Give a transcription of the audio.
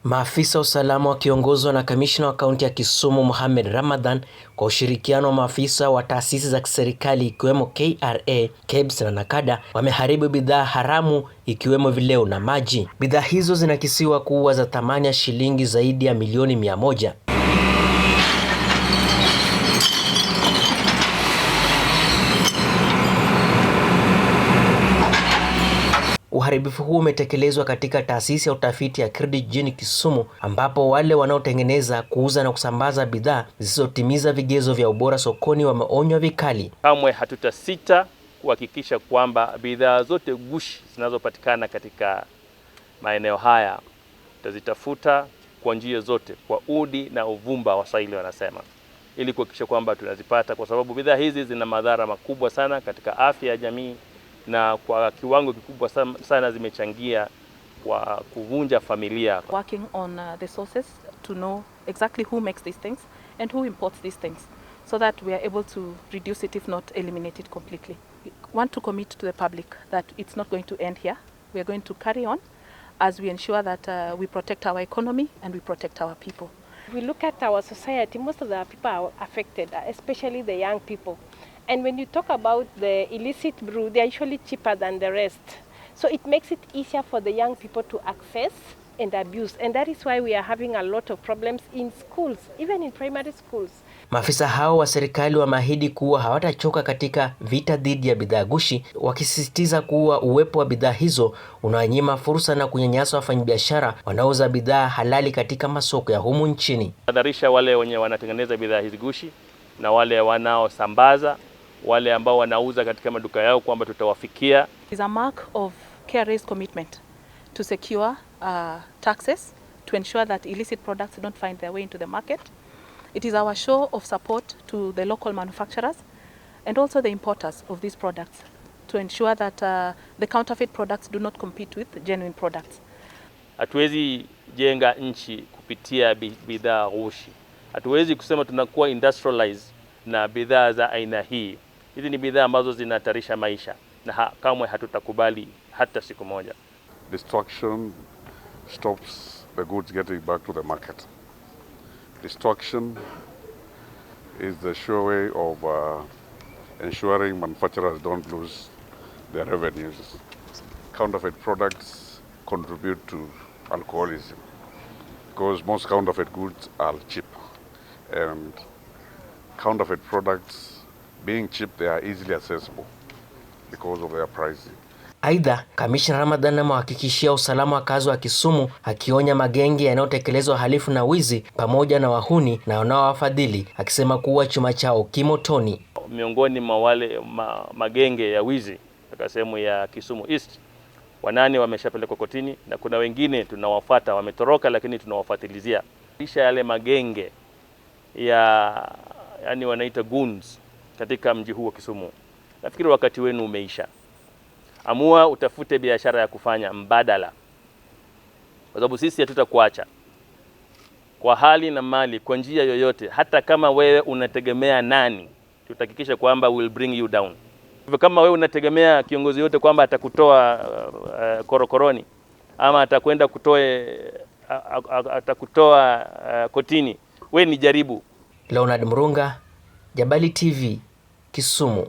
Maafisa usalama wakiongozwa na kamishna wa kaunti ya Kisumu Mohamed Ramadhan kwa ushirikiano wa maafisa wa taasisi za kiserikali ikiwemo KRA, KEBS na NACADA wameharibu bidhaa haramu ikiwemo vileo na maji. Bidhaa hizo zinakisiwa kuwa za thamani ya shilingi zaidi ya milioni 100. Uharibifu huu umetekelezwa katika taasisi ya utafiti ya KRDI jijini Kisumu, ambapo wale wanaotengeneza, kuuza na kusambaza bidhaa zisizotimiza vigezo vya ubora sokoni wameonywa vikali. Kamwe hatutasita kuhakikisha kwamba bidhaa zote gushi zinazopatikana katika maeneo haya tutazitafuta kwa njia zote, kwa udi na uvumba Waswahili wanasema, ili kuhakikisha kwamba tunazipata, kwa sababu bidhaa hizi zina madhara makubwa sana katika afya ya jamii na kwa kiwango kikubwa sana zimechangia kwa kuvunja familia. Working on the sources to know exactly who makes these things and who imports these things, so that we are able to reduce it if not eliminate it completely. We want to commit to the public that it's not going to end here. We are going to carry on as we ensure that we protect our economy and we protect our people. If we look at our society, most of the people are affected, especially the young people. And when you talk about the illicit brew, they are usually cheaper than the rest. So it makes it easier for the young people to access and abuse. And that is why we are having a lot of problems in schools, even in primary schools. Maafisa hao wa serikali wameahidi kuwa hawatachoka katika vita dhidi ya bidhaa gushi, wakisisitiza kuwa uwepo wa bidhaa hizo unawanyima fursa na kunyanyasa wafanyabiashara wanaouza bidhaa halali katika masoko ya humu nchini. Tahadharisha wale wenye wanatengeneza bidhaa hizi gushi na wale wanaosambaza, wale ambao wanauza katika maduka yao, kwamba tutawafikia. It is a mark of KRA's commitment to secure taxes to ensure that illicit products don't find their way into the market. It is our show of support to the local manufacturers and also the importers of these products to ensure that the counterfeit products do not compete with genuine products. Hatuwezi jenga nchi kupitia bidhaa ghushi. Hatuwezi kusema tunakuwa industrialized na bidhaa za aina hii. Hizi ni bidhaa ambazo zinahatarisha maisha na kamwe hatutakubali hata siku moja. Destruction stops the goods getting back to the market. Destruction is the sure way of ensuring manufacturers don't lose their revenues. Counterfeit products contribute to alcoholism because most counterfeit goods are cheap, and counterfeit products being cheap, they are easily accessible because of their pricing. Aidha, Kamishna Ramadhan amewahakikishia usalama wakazi wa Kisumu, akionya magenge yanayotekeleza uhalifu na wizi pamoja na wahuni na wanaowafadhili, akisema kuwa chuma chao kimotoni. Miongoni mwa wale magenge ya wizi katika sehemu ya Kisumu East, 8 wameshapelekwa kotini na kuna wengine tunawafuata, wametoroka lakini tunawafuatilizia. Kisha yale magenge yani wanaita goons katika mji huu wa Kisumu, nafikiri wakati wenu umeisha. Amua utafute biashara ya kufanya mbadala, kwa sababu sisi hatutakuacha kwa hali na mali, kwa njia yoyote. Hata kama wewe unategemea nani, tutahakikisha kwamba will bring you down. Kama wewe unategemea kiongozi yote kwamba atakutoa korokoroni ama atakutoa kotini, wewe ni jaribu. Leonard Murunga, Jabali TV, Kisumu.